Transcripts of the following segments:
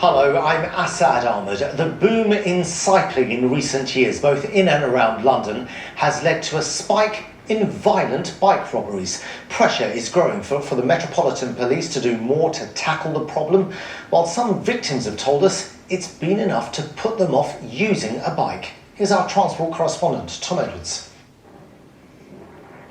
Hello, I'm Asad Ahmed. The boom in cycling in recent years, both in and around London, has led to a spike in violent bike robberies. Pressure is growing for the Metropolitan Police to do more to tackle the problem, while some victims have told us it's been enough to put them off using a bike. Here's our transport correspondent, Tom Edwards.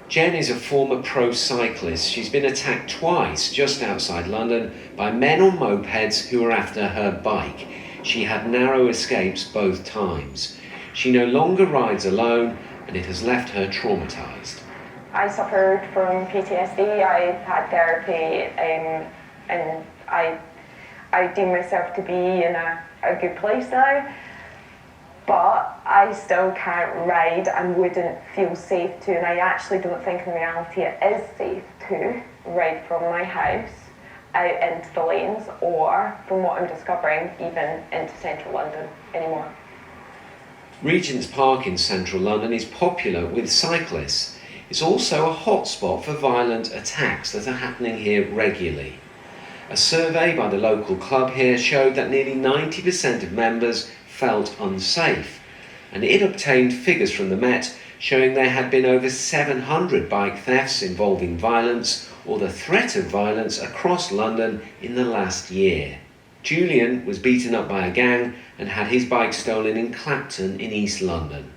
Jen is a former pro cyclist. She's been attacked twice just outside London by men on mopeds who were after her bike. She had narrow escapes both times. She no longer rides alone, and it has left her traumatised. I suffered from PTSD. I had therapy, and I deem myself to be in a good place now. But I still can't ride and wouldn't feel safe to, and I actually don't think in reality it is safe to ride from my house out into the lanes, or, from what I'm discovering, even into central London anymore. Regent's Park in central London is popular with cyclists. It's also a hotspot for violent attacks that are happening here regularly. A survey by the local club here showed that nearly 90% of members felt unsafe, and it obtained figures from the Met showing there had been over 700 bike thefts involving violence or the threat of violence across London in the last year. Julian was beaten up by a gang and had his bike stolen in Clapton in East London.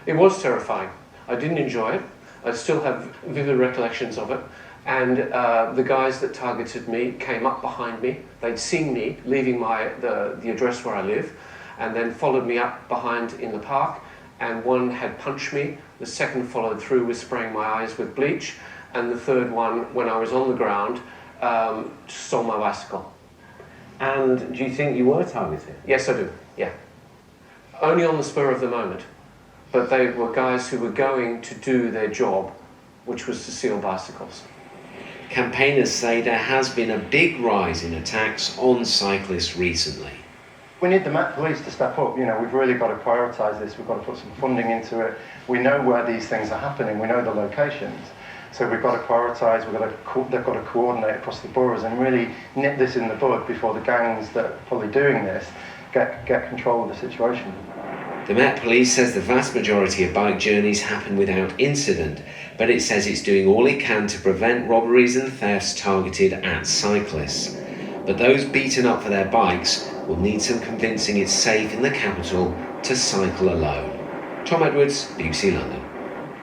It was terrifying. I didn't enjoy it. I still have vivid recollections of it. And the guys that targeted me came up behind me. They'd seen me leaving the address where I live, and then followed me up behind in the park, and one had punched me. The second followed through with spraying my eyes with bleach, and the third one, when I was on the ground, stole my bicycle. And do you think you were targeted? Yes, I do, yeah. Only on the spur of the moment, but they were guys who were going to do their job, which was to steal bicycles. Campaigners say there has been a big rise in attacks on cyclists recently. We need the Met Police to step up. We've really got to prioritise this. We've got to put some funding into it. We know where these things are happening. We know the locations. So we've got to prioritise. They've got to coordinate across the boroughs and really nip this in the bud before the gangs that are probably doing this get control of the situation. The Met Police says the vast majority of bike journeys happen without incident, but it says it's doing all it can to prevent robberies and thefts targeted at cyclists. But those beaten up for their bikes will need some convincing it's safe in the capital to cycle alone. Tom Edwards, BBC London.